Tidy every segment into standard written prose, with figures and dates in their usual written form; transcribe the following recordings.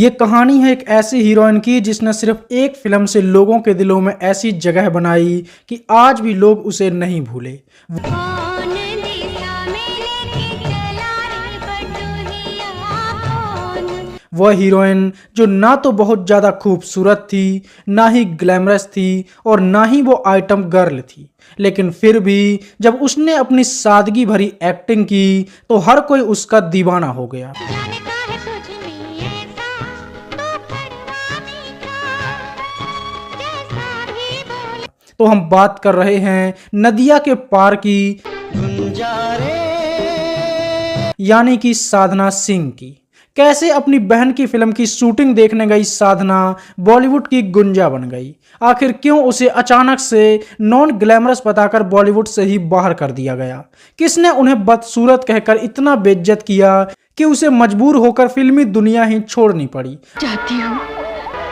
ये कहानी है एक ऐसी हीरोइन की जिसने सिर्फ एक फिल्म से लोगों के दिलों में ऐसी जगह बनाई कि आज भी लोग उसे नहीं भूले। वह हीरोइन जो ना तो बहुत ज़्यादा खूबसूरत थी, ना ही ग्लैमरस थी और ना ही वो आइटम गर्ल थी, लेकिन फिर भी जब उसने अपनी सादगी भरी एक्टिंग की तो हर कोई उसका दीवाना हो गया। तो हम बात कर रहे हैं नदिया के पार की, यानी कि साधना सिंह की। कैसे अपनी बहन की फिल्म की शूटिंग देखने गई साधना बॉलीवुड की गुंजा बन गई? आखिर क्यों उसे अचानक से नॉन ग्लैमरस बताकर बॉलीवुड से ही बाहर कर दिया गया? किसने उन्हें बदसूरत कहकर इतना बेइज्जत किया कि उसे मजबूर होकर फिल्मी दुनिया ही छोड़नी पड़ी? जाती हूँ,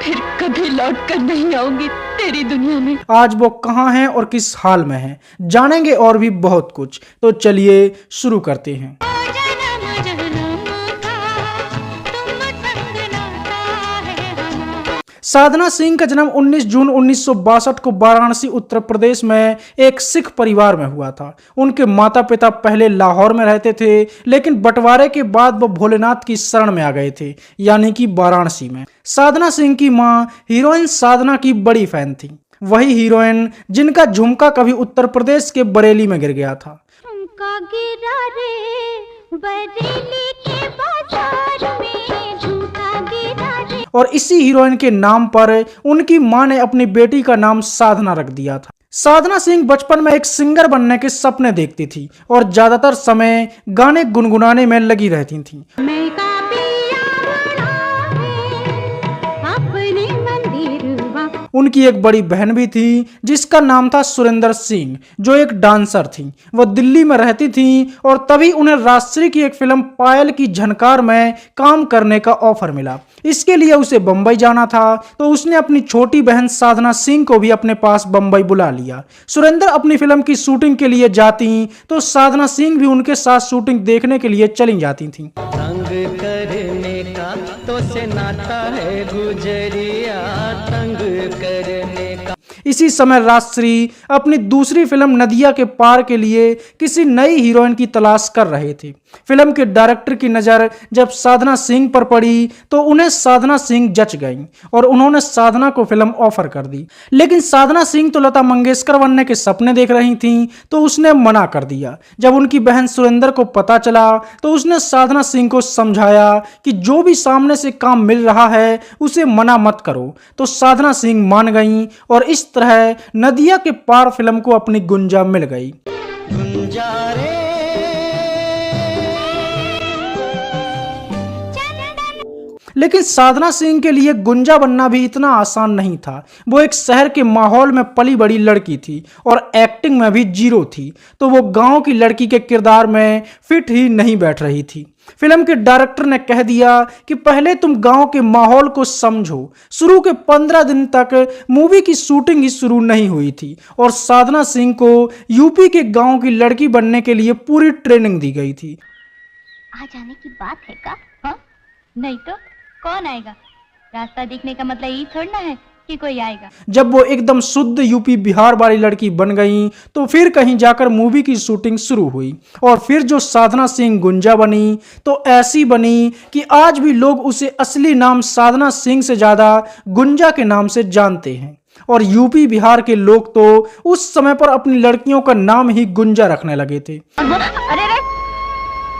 फिर कभी लौट कर नहीं आऊंगी तेरी दुनिया में। आज वो कहाँ हैं और किस हाल में हैं, जानेंगे और भी बहुत कुछ। तो चलिए शुरू करते हैं। साधना सिंह का जन्म 19 जून 1962 को वाराणसी उत्तर प्रदेश में एक सिख परिवार में हुआ था। उनके माता पिता पहले लाहौर में रहते थे, लेकिन बंटवारे के बाद वो भोलेनाथ की शरण में आ गए थे, यानी कि वाराणसी में। साधना सिंह की मां हीरोइन साधना की बड़ी फैन थी, वही हीरोइन जिनका झुमका कभी उत्तर प्रदेश के बरेली में गिर गया था। झुमका गिरा रे बरेली के बाजार में, झुमका गिरा रे। और इसी हीरोइन के नाम पर उनकी मां ने अपनी बेटी का नाम साधना रख दिया था। साधना सिंह बचपन में एक सिंगर बनने के सपने देखती थी और ज्यादातर समय गाने गुनगुनाने में लगी रहती थी। उनकी एक बड़ी बहन भी थी जिसका नाम था सुरेंद्र सिंह, जो एक डांसर थी। वह दिल्ली में रहती थी और तभी उन्हें राजश्री की एक फिल्म पायल की झनकार में काम करने का ऑफर मिला। इसके लिए उसे बम्बई जाना था, तो उसने अपनी छोटी बहन साधना सिंह को भी अपने पास बम्बई बुला लिया। सुरेंद्र अपनी फिल्म की शूटिंग के लिए जाती तो साधना सिंह भी उनके साथ शूटिंग देखने के लिए चली जाती थी। तंग करने का तो से नाता है गुजरिया, तंग करने का। इसी समय राजश्री अपनी दूसरी फिल्म नदिया के पार के लिए किसी नई हीरोइन की तलाश कर रहे थे। फिल्म के डायरेक्टर की नज़र जब साधना सिंह पर पड़ी तो उन्हें साधना सिंह जच गई और उन्होंने साधना को फिल्म ऑफर कर दी। लेकिन साधना सिंह तो लता मंगेशकर बनने के सपने देख रही थीं, तो उसने मना कर दिया। जब उनकी बहन सुरेंद्र को पता चला तो उसने साधना सिंह को समझाया कि जो भी सामने से काम मिल रहा है उसे मना मत करो। तो साधना सिंह मान गई और इस तरह नदिया के पार फिल्म को अपनी गुंजा मिल गई। गुंजा रे। लेकिन साधना सिंह के लिए गुंजा बनना भी इतना आसान नहीं था। वो एक शहर के माहौल में पली बड़ी लड़की थी और एक्टिंग में भी जीरो थी, तो वो गांव की लड़की के किरदार में फिट ही नहीं बैठ रही थी। फिल्म के डायरेक्टर ने कह दिया कि पहले तुम गांव के माहौल को समझो। शुरू के 15 दिन तक मूवी की शूटिंग ही शुरू नहीं हुई थी और साधना सिंह को यूपी के गांव की लड़की बनने के लिए पूरी ट्रेनिंग दी गई थी। आ जाने की बात है का? हाँ? नहीं तो कौन आएगा? रास्ता देखने का मतलब ये थोड़ा ना है कि कोई आएगा। जब वो एकदम शुद्ध यूपी बिहार वाली लड़की बन गई तो फिर कहीं जाकर मूवी की शूटिंग शुरू हुई और फिर जो साधना सिंह गुंजा बनी तो ऐसी बनी कि आज भी लोग उसे असली नाम साधना सिंह से ज्यादा गुंजा के नाम से जानते हैं। और यूपी बिहार के लोग तो उस समय पर अपनी लड़कियों का नाम ही गुंजा रखने लगे थे। अरे रे,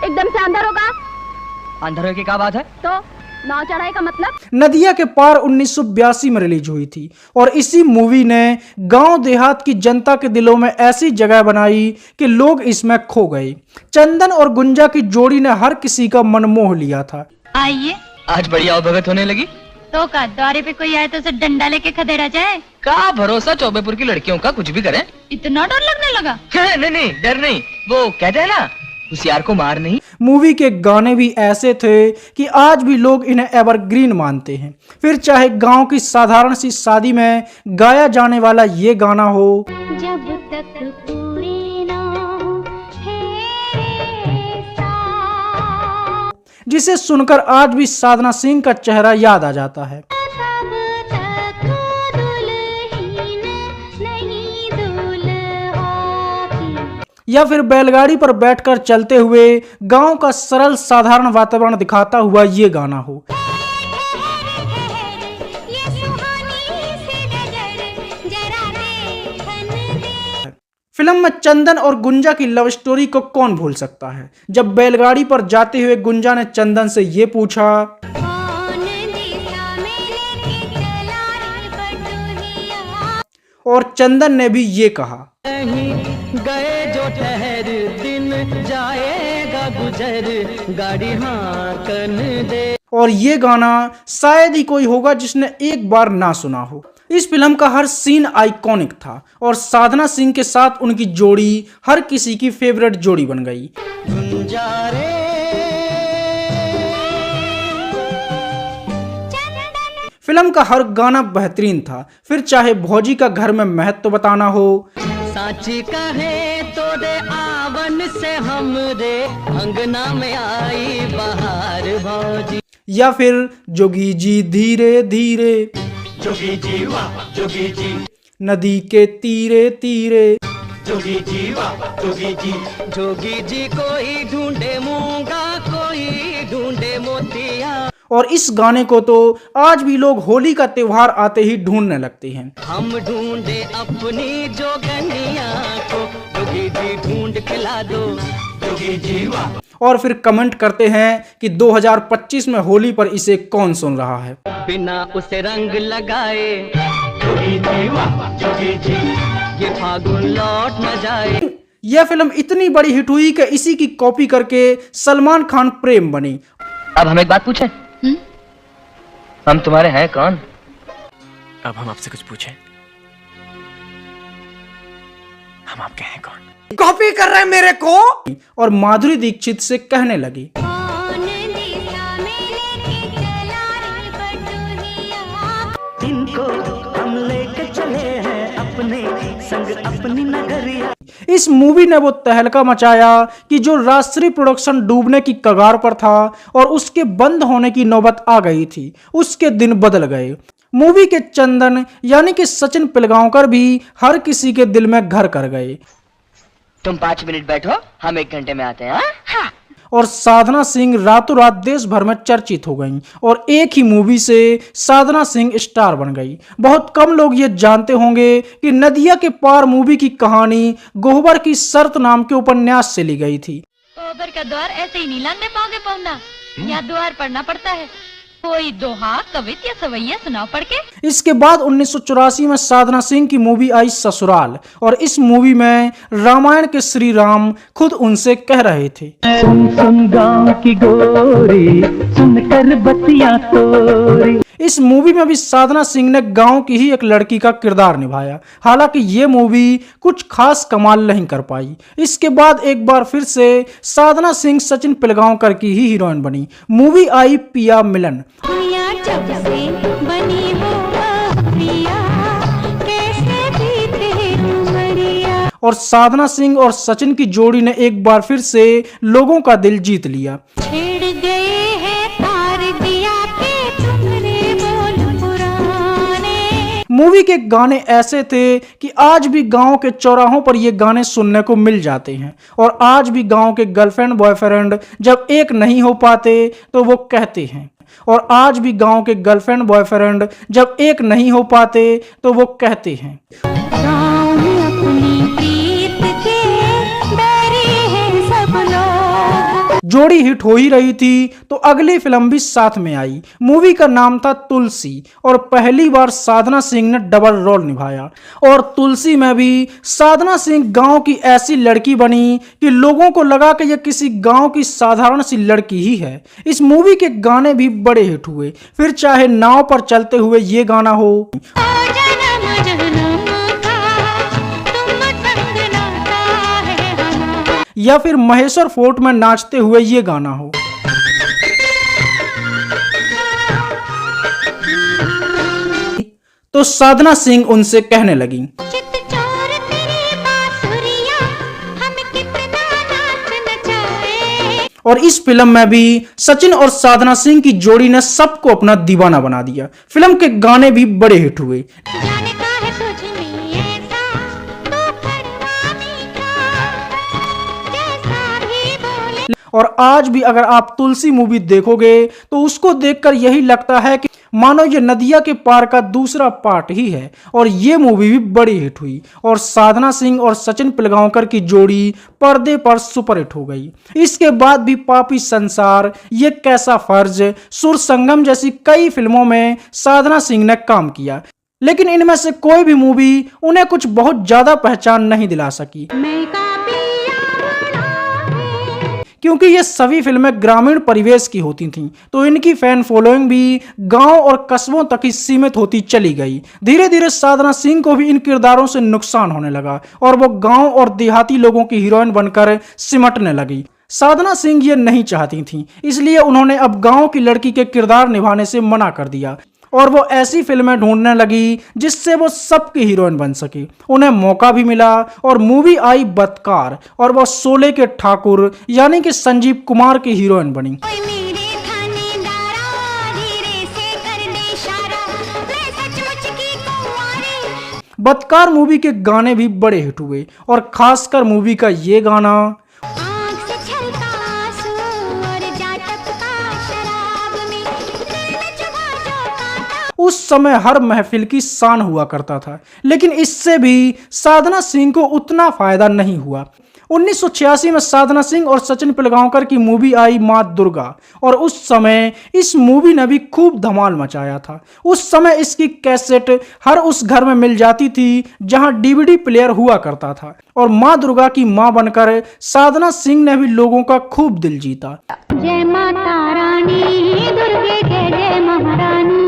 एकदम से अंदर होगा। अंधेरे की क्या बात है? तो नाव चढ़ाई का मतलब? नदिया के पार 1982 में रिलीज हुई थी और इसी मूवी ने गांव देहात की जनता के दिलों में ऐसी जगह बनाई कि लोग इसमें खो गए। चंदन और गुंजा की जोड़ी ने हर किसी का मन मोह लिया था। आइए, आज बड़ी आवभगत होने लगी। तो का द्वारे पे कोई आए तो उसे डंडा लेके खदेड़ा जाए? का भरोसा चौबेपुर की लड़कियों का, कुछ भी करें। इतना डर लगने लगा? नहीं नहीं, डर नहीं। वो कहते हैं ना, होशियार को मार नहीं। मूवी के गाने भी ऐसे थे कि आज भी लोग इन्हें एवरग्रीन मानते हैं। फिर चाहे गांव की साधारण सी शादी में गाया जाने वाला ये गाना हो, जब तक पूरी ना हो हे सा, जिसे सुनकर आज भी साधना सिंह का चेहरा याद आ जाता है। या फिर बैलगाड़ी पर बैठकर चलते हुए गांव का सरल साधारण वातावरण दिखाता हुआ ये गाना हो। फिल्म में चंदन और गुंजा की लव स्टोरी को कौन भूल सकता है। जब बैलगाड़ी पर जाते हुए गुंजा ने चंदन से ये पूछा, और चंदन ने भी ये कहा, गए जो ठहर दिन जाएगा गुजर गाड़ी हांकन दे। और ये गाना शायद ही कोई होगा जिसने एक बार ना सुना हो। इस फिल्म का हर सीन आइकॉनिक था और साधना सिंह के साथ उनकी जोड़ी हर किसी की फेवरेट जोड़ी बन गई। फिल्म का हर गाना बेहतरीन था, फिर चाहे भौजी का घर में महत्व बताना हो, साची कहे तो दे आवन से हमरे अंगना में आई बहार भौजी, या फिर जोगी जी धीरे धीरे, जोगी जी वाह जोगी जी, नदी के तीरे तीरे, जोगी जी वाह जोगी जी, जोगी जी कोई ढूंढे मूंगा कोई ढूंढे मोतिया। और इस गाने को तो आज भी लोग होली का त्योहार आते ही ढूंढने लगते हैं। हम ढूंढे अपनी जोगनिया को, जोगी जी ढूंढ खिला दो, जोगी जी वाह। और फिर कमेंट करते हैं कि 2025 में होली पर इसे कौन सुन रहा है। बिना उसे रंग लगाए जोगी जी वाह जोगी जी, ये फागुन लौट न जाए। यह फिल्म इतनी बड़ी हिट हुई कि इसी की कॉपी करके सलमान खान प्रेम बनी। अब हम एक बात पूछें? हम तुम्हारे हैं कौन? अब हम आपसे कुछ पूछें? हम आपके हैं कौन? कॉपी कर रहे हैं मेरे को। और माधुरी दीक्षित से कहने लगी, इनको हम लेके चले हैं अपने संग अपनी नगरिया। इस मूवी ने वो तहलका मचाया कि जो राजश्री प्रोडक्शन डूबने की कगार पर था और उसके बंद होने की नौबत आ गई थी, उसके दिन बदल गए। मूवी के चंदन यानी कि सचिन पिलगांवकर भी हर किसी के दिल में घर कर गए। तुम 5 मिनट बैठो, हम 1 घंटे में आते हैं। हाँ? और साधना सिंह रातों रात देश भर में चर्चित हो गईं और एक ही मूवी से साधना सिंह स्टार बन गई। बहुत कम लोग ये जानते होंगे कि नदिया के पार मूवी की कहानी गोबर की शर्त नाम के उपन्यास से ली गई थी। गोबर का द्वार ऐसे ही नहीं लांगने पाओगे पौना, यहाँ द्वार पढ़ना पड़ता है। कोई दोहा कवित या सवैया सुनाओ पढ़ के। इसके बाद 1984 में साधना सिंह की मूवी आई ससुराल और इस मूवी में रामायण के श्री राम खुद उनसे कह रहे थे, सुन सुन गाँव की गोरी सुन कर बतिया तोरी। इस मूवी में भी साधना सिंह ने गांव की ही एक लड़की का किरदार निभाया। हालांकि ये मूवी कुछ खास कमाल नहीं कर पाई। इसके बाद एक बार फिर से साधना सिंह सचिन पिलगांवकर की ही हीरोइन बनी। मूवी आई पिया मिलन। जब से बनी हो प्रिया, कैसे बीते उमरिया। और साधना सिंह और सचिन की जोड़ी ने एक बार फिर से लोगों का दिल जीत लिया। छिड़ गए हैं तार दिया के तुम्हारे बोल पुराने। मूवी के गाने ऐसे थे कि आज भी गांव के चौराहों पर ये गाने सुनने को मिल जाते हैं। और आज भी गांव के गर्लफ्रेंड बॉयफ्रेंड जब एक नहीं हो पाते तो वो कहते हैं। और आज भी गांव के गर्लफ्रेंड बॉयफ्रेंड जब एक नहीं हो पाते तो वो कहते हैं, गाँव में अपनी प्रीत के बैरी हैं सब लोग। जोड़ी हिट हो ही रही थी तो अगली फिल्म भी साथ में आई। मूवी का नाम था तुलसी और पहली बार साधना सिंह ने डबल रोल निभाया। और तुलसी में भी साधना सिंह गांव की ऐसी लड़की बनी कि लोगों को लगा कि यह किसी गांव की साधारण सी लड़की ही है। इस मूवी के गाने भी बड़े हिट हुए, फिर चाहे नाव पर चलते हुए ये गाना हो, या फिर महेश्वर फोर्ट में नाचते हुए ये गाना हो। तो साधना सिंह उनसे कहने लगी, और इस फिल्म में भी सचिन और साधना सिंह की जोड़ी ने सबको अपना दीवाना बना दिया। फिल्म के गाने भी बड़े हिट हुए। जाने का है तुझ में ऐसा तो कड़वा मीठा जैसा भी बोले। और आज भी अगर आप तुलसी मूवी देखोगे तो उसको देखकर यही लगता है कि मानो ये नदिया के पार का दूसरा पार्ट ही है। और ये मूवी भी बड़ी हिट हुई और साधना सिंह और सचिन पिलगांवकर की जोड़ी पर्दे पर सुपर हिट हो गई। इसके बाद भी पापी संसार, ये कैसा फर्ज, सुर संगम जैसी कई फिल्मों में साधना सिंह ने काम किया, लेकिन इनमें से कोई भी मूवी उन्हें कुछ बहुत ज्यादा पहचान नहीं दिला सकी, क्योंकि ये सभी फिल्में ग्रामीण परिवेश की होती थीं, तो इनकी फैन फॉलोइंग भी गांव और कस्बों तक ही सीमित होती चली गई। धीरे धीरे साधना सिंह को भी इन किरदारों से नुकसान होने लगा और वो गांव और देहाती लोगों की हीरोइन बनकर सिमटने लगी। साधना सिंह ये नहीं चाहती थीं, इसलिए उन्होंने अब गांव की लड़की के किरदार निभाने से मना कर दिया और वो ऐसी फिल्में ढूंढने लगी जिससे वो सबकी हीरोइन बन सके। उन्हें मौका भी मिला और मूवी आई बदकार और वो शोले के ठाकुर यानी कि संजीव कुमार की हीरोइन बनी। ओए मेरे थानेदारा धीरे से कर दे इशारा मैं सचमुच की कुंवारी। बदकार मूवी के गाने भी बड़े हिट हुए और खासकर मूवी का ये गाना आँख से छलका आंसू और जा टपका शराब में दिल में चुभा जो कांटा। उस समय हर महफिल की शान हुआ करता था, लेकिन इससे भी साधना सिंह को उतना फायदा नहीं हुआ। 1986 में साधना सिंह और सचिन पिलगांवकर की मूवी आई माँ दुर्गा और उस समय इस मूवी ने भी खूब धमाल मचाया था। उस समय इसकी कैसेट हर उस घर में मिल जाती थी जहां डीवीडी प्लेयर हुआ करता था और माँ दुर्गा की मां बनकर साधना सिंह ने भी लोगों का खूब दिल जीता। जय माता रानी दुर्गे जय जय महारानी।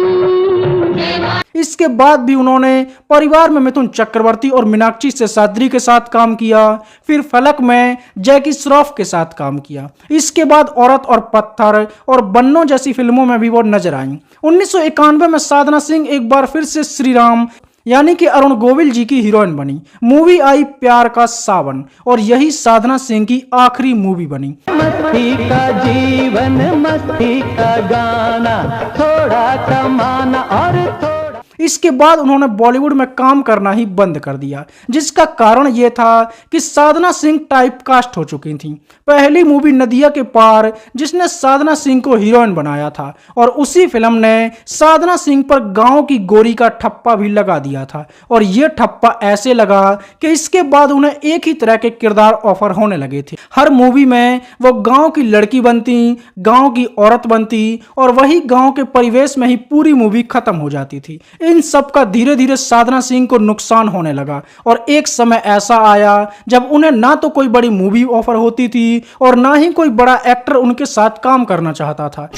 इसके बाद भी उन्होंने परिवार में मिथुन चक्रवर्ती और मीनाक्षी शेषाद्री के साथ काम किया, फिर फलक में जैकी श्रॉफ के साथ काम किया। इसके बाद औरत और पत्थर और बन्नो जैसी फिल्मों में भी वो नजर आईं। 1991 में साधना सिंह एक बार फिर से श्री राम यानी कि अरुण गोविल जी की हीरोइन बनी। मूवी आई प्यार का सावन और यही साधना सिंह की आखिरी मूवी बनी। मस्ती का जीवन मस्ती का गाना थोड़ा कमाना और थोड़ा। इसके बाद उन्होंने बॉलीवुड में काम करना ही बंद कर दिया, जिसका कारण यह था कि साधना सिंह टाइपकास्ट हो चुकी थीं। पहली मूवी नदिया के पार जिसने साधना सिंह को हीरोइन बनाया था और उसी फिल्म ने साधना सिंह पर गांव की गोरी का ठप्पा भी लगा दिया था और यह ठप्पा ऐसे लगा कि इसके बाद उन्हें एक ही तरह के किरदार ऑफर होने लगे थे। हर मूवी में वो गांव की लड़की बनती, गांव की औरत बनती और वही गांव के परिवेश में ही पूरी मूवी खत्म हो जाती थी। इन सब का धीरे धीरे साधना सिंह को नुकसान होने लगा और एक समय ऐसा आया जब उन्हें ना तो कोई बड़ी मूवी ऑफर होती थी और ना ही कोई बड़ा एक्टर उनके साथ काम करना चाहता था।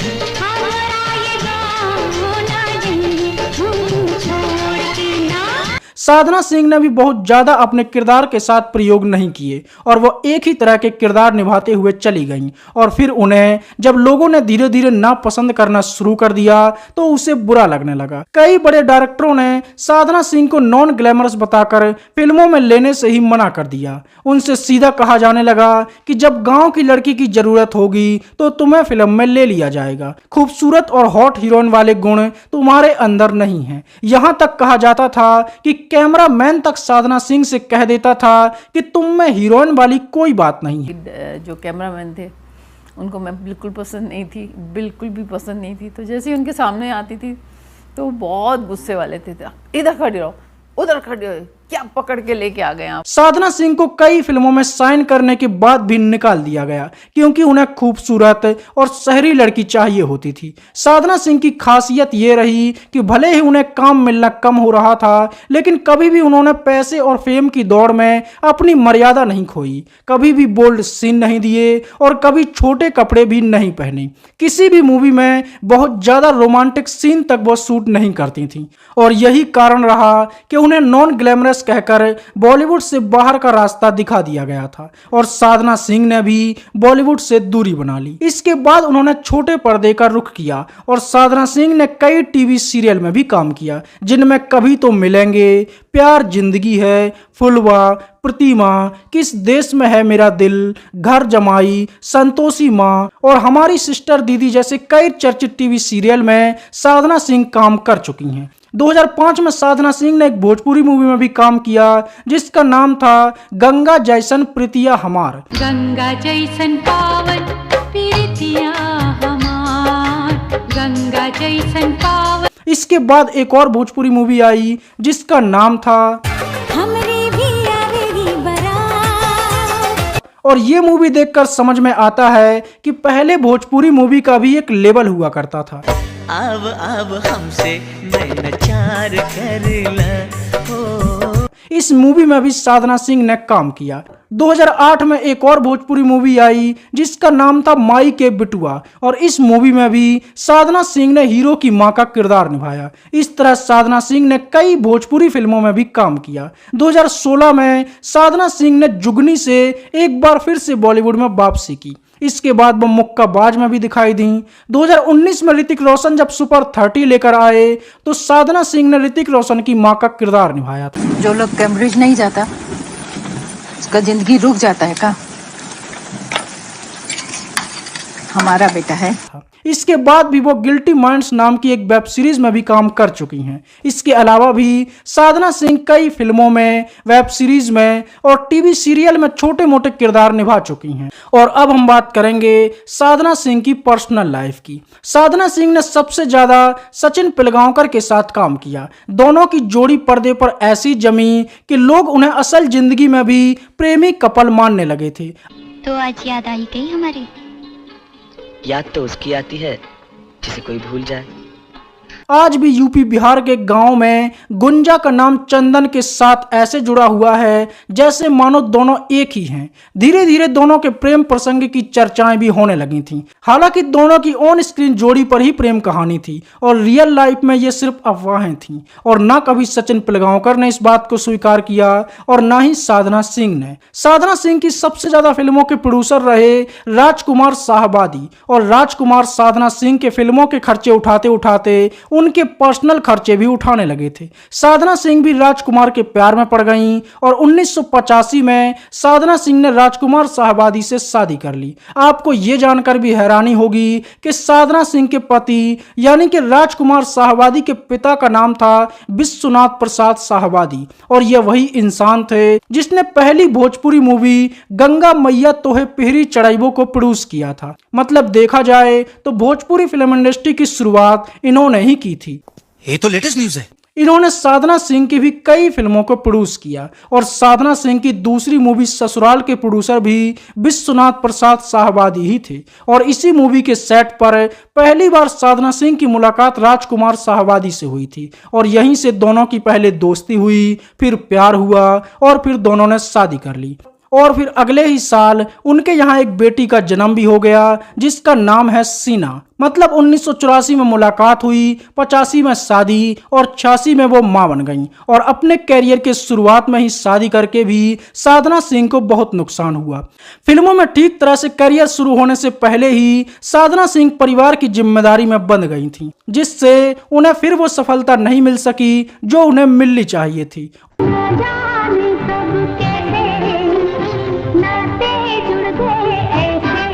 साधना सिंह ने भी बहुत ज्यादा अपने किरदार के साथ प्रयोग नहीं किए और वो एक ही तरह के किरदार निभाते हुए चली गईं और फिर उन्हें जब लोगों ने धीरे धीरे नापसंद करना शुरू कर दिया तो उसे बुरा लगने लगा। कई बड़े डायरेक्टरों ने साधना सिंह को नॉन ग्लैमरस बताकर फिल्मों में लेने से ही मना कर दिया। उनसे सीधा कहा जाने लगा कि जब गांव की लड़की की जरूरत होगी तो तुम्हें फिल्म में ले लिया जाएगा। खूबसूरत और हॉट हीरोइन वाले गुण तुम्हारे अंदर नहीं है। यहाँ तक कहा जाता था कि कैमरा मैन तक साधना सिंह से कह देता था कि तुम में हीरोइन वाली कोई बात नहीं है। जो कैमरामैन थे उनको मैं बिल्कुल पसंद नहीं थी, बिल्कुल भी पसंद नहीं थी। तो जैसे ही उनके सामने आती थी तो बहुत गुस्से वाले थे, इधर खड़े रहो, उधर खड़े हो, क्या पकड़ के लेके आ गए आप। साधना सिंह को कई फिल्मों में साइन करने के बाद भी निकाल दिया गया क्योंकि उन्हें खूबसूरत और शहरी लड़की चाहिए होती थी। साधना सिंह की खासियत ये रही कि भले ही उन्हें काम मिलना कम हो रहा था, लेकिन कभी भी उन्होंने पैसे और फेम की दौड़ में अपनी मर्यादा नहीं खोई। कभी भी बोल्ड सीन नहीं दिए और कभी छोटे कपड़े भी नहीं पहने। किसी भी मूवी में बहुत ज्यादा रोमांटिक सीन तक वो शूट नहीं करती थी और यही कारण रहा कि उन्हें नॉन ग्लैमरस कहकर बॉलीवुड से बाहर का रास्ता दिखा दिया गया था और साधना सिंह ने भी बॉलीवुड से दूरी बना ली। इसके बाद उन्होंने छोटे पर्दे का रुख किया और साधना सिंह ने कई टीवी सीरियल में भी काम किया, जिनमें कभी तो मिलेंगे, प्यार जिंदगी है, फुलवा, प्रतिमा, किस देश में है मेरा दिल, घर जमाई, संतोषी माँ और हमारी सिस्टर दीदी जैसे कई चर्चित टीवी सीरियल में साधना सिंह काम कर चुकी हैं। 2005 में साधना सिंह ने एक भोजपुरी मूवी में भी काम किया जिसका नाम था गंगा जैसन प्रीतिया हमार। गंगा जैसन पावन प्रीतिया हमार, गंगा जैसन पावन। इसके बाद एक और भोजपुरी मूवी आई जिसका नाम था हमरे भी आवेगी बारात। और ये मूवी देखकर समझ में आता है कि पहले भोजपुरी मूवी का भी एक लेवल हुआ करता था। अब हमसे नैनाचार कर ला। इस मूवी में भी साधना सिंह ने काम किया। 2008 में एक और भोजपुरी मूवी आई जिसका नाम था माई के बिटुआ और इस मूवी में भी साधना सिंह ने हीरो की मां का किरदार निभाया। इस तरह साधना सिंह ने कई भोजपुरी फिल्मों में भी काम किया। 2016 में साधना सिंह ने जुगनी से एक बार फिर से बॉलीवुड में वापसी की। इसके बाद वो मुक्काबाज में भी दिखाई दी। 2019 में ऋतिक रोशन जब सुपर 30 लेकर आए तो साधना सिंह ने ऋतिक रोशन की मां का किरदार निभाया था। जो लोग कैम्ब्रिज नहीं जाता उसका जिंदगी रुक जाता है का? हमारा बेटा है। इसके बाद भी वो गिल्टी माइंड्स नाम की एक वेब सीरीज में भी काम कर चुकी हैं। इसके अलावा भी साधना सिंह कई फिल्मों में, वेब सीरीज में और टीवी सीरियल में छोटे मोटे किरदार निभा चुकी हैं। और अब हम बात करेंगे साधना सिंह की पर्सनल लाइफ की। साधना सिंह ने सबसे ज्यादा सचिन पिलगांवकर के साथ काम किया। दोनों की जोड़ी पर्दे पर ऐसी जमी कि लोग उन्हें असल जिंदगी में भी प्रेमी कपल मानने लगे थे। तो आज याद आई गई हमारी। याद तो उसकी आती है जिसे कोई भूल जाए। आज भी यूपी बिहार के गांव में गुंजा का नाम चंदन के साथ ऐसे जुड़ा हुआ है जैसे मानो दोनों एक ही हैं। धीरे धीरे दोनों के प्रेम प्रसंग की चर्चाएं भी होने लगी थीं। हालांकि दोनों की ऑन स्क्रीन जोड़ी पर ही प्रेम कहानी थी और रियल लाइफ में ये सिर्फ अफवाहें थीं और ना कभी सचिन पिलगांवकर ने इस बात को स्वीकार किया और ना ही साधना सिंह ने। साधना सिंह की सबसे ज्यादा फिल्मों के प्रोड्यूसर रहे राजकुमार साहबादी और राजकुमार साधना सिंह के फिल्मों के खर्चे उठाते उठाते उनके पर्सनल खर्चे भी उठाने लगे थे। साधना सिंह भी राजकुमार के प्यार में पड़ गईं और 1985 में साधना सिंह ने राजकुमार साहबादी से शादी कर ली। आपको ये जानकर भी हैरानी होगी कि साधना सिंह के पति यानी कि राजकुमार साहबादी के पिता का नाम था विश्वनाथ प्रसाद साहबादी और यह वही इंसान थे जिसने पहली भोजपुरी मूवी गंगा मैया तोहे पहरी चढ़ाइबो को प्रोड्यूस किया था। मतलब देखा जाए तो भोजपुरी फिल्म इंडस्ट्री की शुरुआत इन्होंने ही की थी। ये तो लेटेस्ट न्यूज़ है। इन्होंने साधना सिंह की भी कई फिल्मों को प्रोड्यूस किया और साधना सिंह की दूसरी मूवी ससुराल के प्रोड्यूसर भी विश्वनाथ प्रसाद साहबादी ही थे और इसी मूवी के सेट पर पहली बार साधना सिंह की मुलाकात राजकुमार साहबादी से हुई थी और यहीं से दोनों की पहले दोस्ती हुई, फिर प्यार हुआ और फिर दोनों ने शादी कर ली। और फिर अगले ही साल उनके यहाँ एक बेटी का जन्म भी हो गया जिसका नाम है सीना। मतलब 1984 में मुलाकात हुई, 85 में शादी और 86 में वो मां बन गईं और अपने कैरियर के शुरुआत में ही शादी करके भी साधना सिंह को बहुत नुकसान हुआ। फिल्मों में ठीक तरह से करियर शुरू होने से पहले ही साधना सिंह परिवार की जिम्मेदारी में बंध गई थी, जिससे उन्हें फिर वो सफलता नहीं मिल सकी जो उन्हें मिलनी चाहिए थी।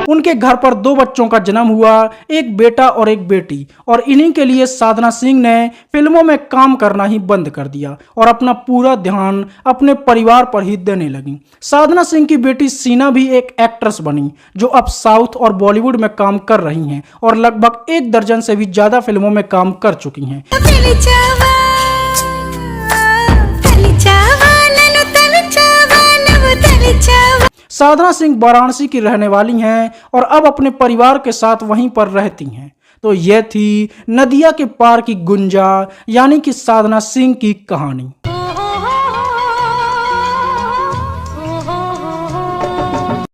उनके घर पर 2 बच्चों का जन्म हुआ, एक बेटा और एक बेटी, और इन्हीं के लिए साधना सिंह ने फिल्मों में काम करना ही बंद कर दिया और अपना पूरा ध्यान अपने परिवार पर ही देने लगी। साधना सिंह की बेटी सीना भी एक एक्ट्रेस बनी जो अब साउथ और बॉलीवुड में काम कर रही हैं और लगभग 1 दर्जन से भी ज्यादा फिल्मों में काम कर चुकी हैं। साधना सिंह वाराणसी की रहने वाली हैं और अब अपने परिवार के साथ वहीं पर रहती हैं। तो यह थी नदिया के पार की गुंजा यानी कि साधना सिंह की कहानी।